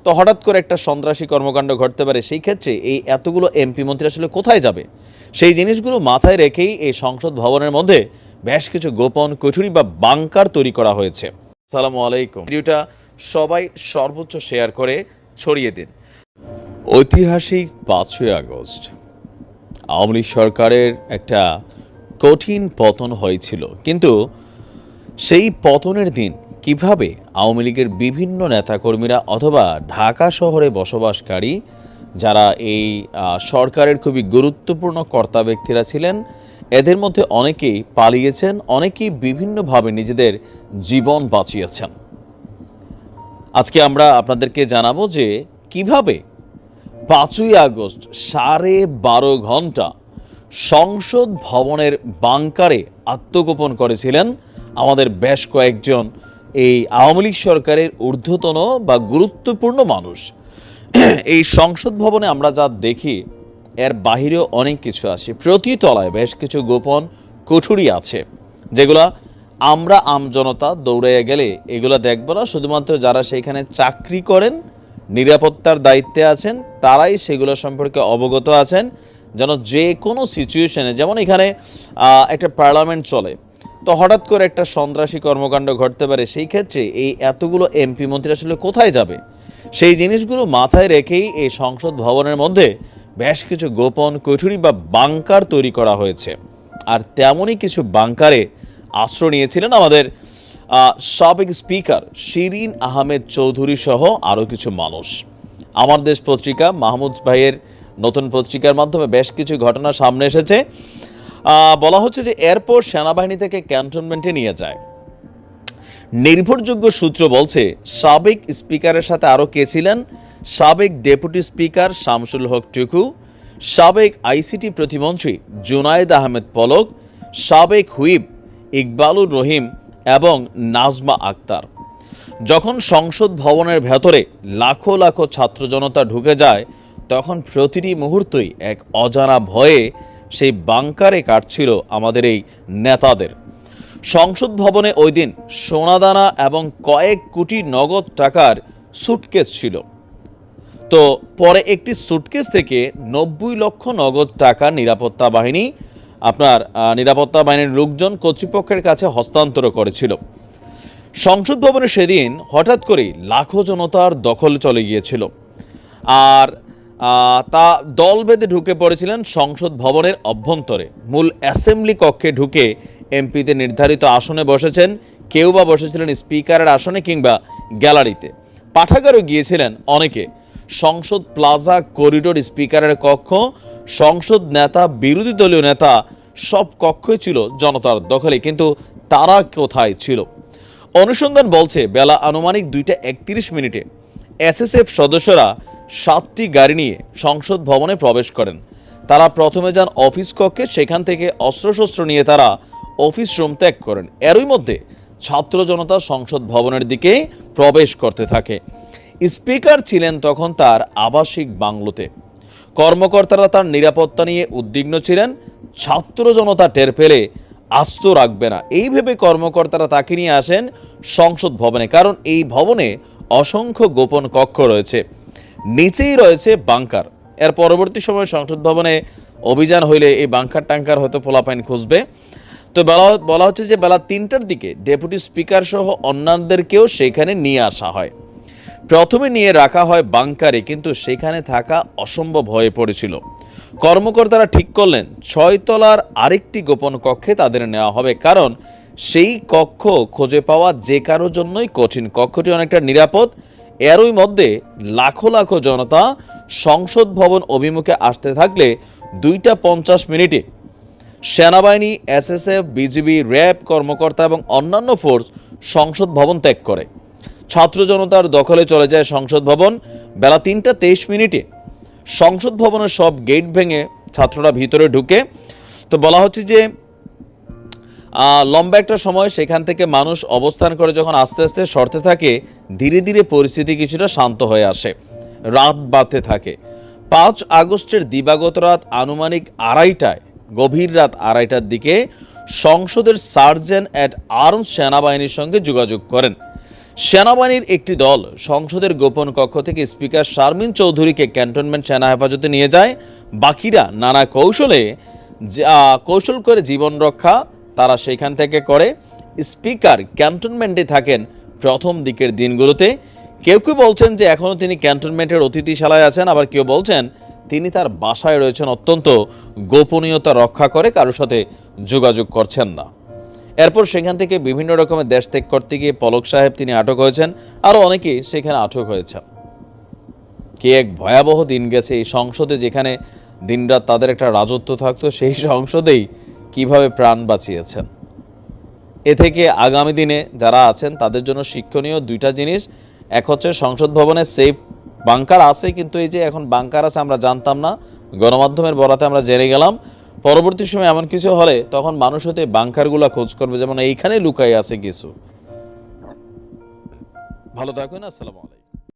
তো হঠাৎ করে একটা সন্ত্রাসী কর্মকাণ্ড ঘটতে পারে। সেই ক্ষেত্রে এই এতগুলো এমপি মন্ত্রী আসলে কোথায় যাবে, সেই জিনিসগুলো মাথায় রেখেই এই সংসদ ভবনের মধ্যে বেশ কিছু গোপন কুঠুরি বা বাংকার তৈরি করা হয়েছে। আসসালামু আলাইকুম। ভিডিওটা সবাই সর্বোচ্চ শেয়ার করে ছড়িয়ে দিন। ঐতিহাসিক 5ই আগস্ট আওয়ামী লীগ সরকারের একটা কঠিন পতন হয়েছিল, কিন্তু সেই পতনের দিন কিভাবে আওয়ামী লীগের বিভিন্ন নেতাকর্মীরা অথবা ঢাকা শহরে বসবাসকারী যারা এই সরকারের খুবই গুরুত্বপূর্ণ কর্তা ব্যক্তিরা ছিলেন, এদের মধ্যে অনেকেই পালিয়েছেন, অনেকেই বিভিন্নভাবে নিজেদের জীবন বাঁচিয়েছেন। আজকে আমরা আপনাদেরকে জানাবো যে কিভাবে 5ই আগস্ট 12.5 ঘন্টা সংসদ ভবনের বাংকারে আত্মগোপন করেছিলেন আমাদের বেশ কয়েকজন এই আওয়ামী লীগ সরকারের ঊর্ধ্বতন বা গুরুত্বপূর্ণ মানুষ। এই সংসদ ভবনে আমরা যা দেখি এর বাহিরেও অনেক কিছু আছে। প্রতি তলায় বেশ কিছু গোপন কুঠুরি আছে, যেগুলা আমরা আমজনতা দৌড়ে গেলে এগুলো দেখব না। শুধুমাত্র যারা সেইখানে চাকরি করেন, নিরাপত্তার দায়িত্বে আছেন, তারাই সেগুলো সম্পর্কে অবগত আছেন, যেন যে কোনো সিচুয়েশনে, যেমন এখানে একটা পার্লামেন্ট চলে, তো হঠাৎ করে একটা সন্ত্রাসী কর্মকাণ্ড ঘটতে পারে। সেই ক্ষেত্রে এই এতগুলো এমপি মন্ত্রী আসলে কোথায় যাবে, সেই জিনিসগুলো মাথায় রেখেই এই সংসদ ভবনের মধ্যে বেশ কিছু গোপন কুঠুরি বা বাংকার তৈরি করা হয়েছে। আর তেমনই কিছু বাংকারে আশ্রয় নিয়েছিলেন আমাদের সাবেক স্পিকার শিরিন আহমেদ চৌধুরী সহ আরও কিছু মানুষ। আমার দেশ পত্রিকা, মাহমুদ ভাইয়ের নতুন পত্রিকার মাধ্যমে বেশ কিছু ঘটনা সামনে এসেছে। বলা হচ্ছে যে এরপর সেনাবাহিনী থেকে ক্যান্টনমেন্টে নিয়ে যায়। নির্ভরযোগ্য সূত্র বলছে সাবেক স্পিকারের সাথে আরও কে ছিলেন? সাবেক ডেপুটি স্পিকার শামসুল হক টুকু, সাবেক আইসিটি প্রতিমন্ত্রী জুনায়েদ আহমেদ পলক, সাবেক হুইপ ইকবালুর রহিম এবং নাজমা আক্তার। যখন সংসদ ভবনের ভেতরে লাখো লাখো ছাত্র জনতা ঢুকে যায়, তখন প্রতিটি মুহূর্তই এক অজানা ভয়ে সেই বাংকারে কাটছিল আমাদের এই নেতাদের। সংসদ ভবনে ওই দিন সোনাদানা এবং কয়েক কোটি নগদ টাকার সুটকেস ছিল। তো পরে একটি সুটকেস থেকে 90 লক্ষ নগদ টাকা নিরাপত্তা বাহিনীর লোকজন কর্তৃপক্ষের কাছে হস্তান্তর করেছিল। সংসদ ভবনে সেদিন হঠাৎ করেই লাখো জনতার দখল চলে গিয়েছিল, আর তা দল বেঁধে ঢুকে পড়েছিলেন সংসদ ভবনের অভ্যন্তরে। মূল অ্যাসেম্বলি কক্ষে ঢুকে এমপিদের নির্ধারিত আসনে বসেছেন, কেউ বা বসেছিলেন স্পিকারের আসনে কিংবা গ্যালারিতে। পাঠাগারও গিয়েছিলেন অনেকে। সংসদ প্লাজা, করিডোর, স্পিকারের কক্ষ, সংসদ নেতা, বিরোধী দলীয় নেতা, সব কক্ষই ছিল জনতার দখলে। কিন্তু তারা কোথায় ছিল? অনুসন্ধান বলছে বেলা আনুমানিক 2:31 এসএসএফ সদস্যরা 7টি গাড়ি নিয়ে সংসদ ভবনে প্রবেশ করেন। তারা প্রথমে যান অফিস কক্ষে, সেখান থেকে অস্ত্রশস্ত্র নিয়ে তারা অফিস রুম ত্যাগ করেন। এরই মধ্যে ছাত্র জনতা সংসদ ভবনের দিকে প্রবেশ করতে থাকে। স্পিকার ছিলেন তখন তার আবাসিক বাংলোতে। কর্মকর্তারা তার নিরাপত্তা নিয়ে উদ্বিগ্ন ছিলেন। ছাত্র জনতা টের পেলে আস্ত রাখবে না, এই ভেবে কর্মকর্তারা তাকে নিয়ে আসেন সংসদ ভবনে। কারণ এই ভবনে অসংখ্য গোপন কক্ষ রয়েছে, নিচেই রয়েছে বাংকার। এর পরবর্তী সময়ে সংসদ ভবনে অভিযান হইলে এই বাংকার টাঙ্কার হয়তো পোলাপাইন খুঁজবে। তো বলা হচ্ছে যে বেলা 3টার দিকে ডেপুটি স্পিকার সহ অন্যান্যদেরকেও সেখানে নিয়ে আসা হয়। প্রথমে নিয়ে রাখা হয় বাংকারে, কিন্তু সেখানে থাকা অসম্ভব হয়ে পড়েছিল। কর্মকর্তারা ঠিক করলেন 6 তলার আরেকটি গোপন কক্ষে তাদের নেওয়া হবে, কারণ সেই কক্ষ খুঁজে পাওয়া যে কারোর জন্যই কঠিন। কক্ষটি অনেকটা নিরাপদ। এরই মধ্যে লাখো লাখো জনতা সংসদ ভবন অভিমুখে আসতে থাকলে 2:50 সেনাবাহিনী, এসএসএফ, বিজিবি, র্যাব কর্মকর্তা এবং অন্যান্য ফোর্স সংসদ ভবন ত্যাগ করে। ছাত্র জনতার দখলে চলে যায় সংসদ ভবন। বেলা 3:23 সংসদ ভবনের সব গেট ভেঙে ছাত্ররা ভিতরে ঢুকে। তো বলা হচ্ছে যে লম্বা একটা সময় সেখান থেকে মানুষ অবস্থান করে যখন আস্তে আস্তে সরতে থাকে, ধীরে ধীরে পরিস্থিতি কিছুটা শান্ত হয়ে আসে, রাত বাড়তে থাকে। 5 আগস্টের দিবাগত রাত আনুমানিক 2:30টায়, গভীর রাত 2:30টার দিকে সংসদের সার্জেন্ট অ্যাট আর্মস সেনাবাহিনীর সঙ্গে যোগাযোগ করেন। সেনাবাহিনীর একটি দল সংসদের গোপন কক্ষ থেকে স্পিকার শারমিন চৌধুরীকে ক্যান্টনমেন্ট সেনা হেফাজতে নিয়ে যায়। বাকিরা নানা কৌশল করে জীবন রক্ষা তারা সেখান থেকে করে। স্পিকার ক্যান্টনমেন্টে থাকেন প্রথম দিকের দিনগুলোতে। কেউ কেউ বলছেন যে এখনও তিনি ক্যান্টনমেন্টের অতিথিশালায় আছেন, আবার কেউ বলছেন তিনি তার বাসায় রয়েছেন, অত্যন্ত গোপনীয়তা রক্ষা করে, কারোর সাথে যোগাযোগ করছেন না। এরপর সেখান থেকে বিভিন্ন রকমের দেশ ত্যাগ করতে গিয়ে পলক সাহেব তিনি আটক হয়েছেন, আরও অনেকেই সেখানে আটক হয়েছেন। কি এক ভয়াবহ দিন গেছে এই সংসদে, যেখানে দিনরাত তাদের একটা রাজত্ব থাকতো, সেই সংসদেই কিভাবে প্রাণ বাঁচিয়েছেন। এ থেকে আগামী দিনে যারা আছেন তাদের জন্য শিক্ষণীয় দুইটা জিনিস। এক হচ্ছে সংসদ ভবনে সেফ বাংকার আছে, কিন্তু এই যে এখন বাংকার আছে আমরা জানতাম না, গণমাধ্যমের বরাতে আমরা জেনে গেলাম। পরবর্তী সময় এমন কিছু হলে তখন মানুষ হতে বাংকারগুলা খোঁজ করবে, যেমন এইখানে লুকাই আছে কিছু। ভালো থাকুন, আসসালামু আলাইকুম।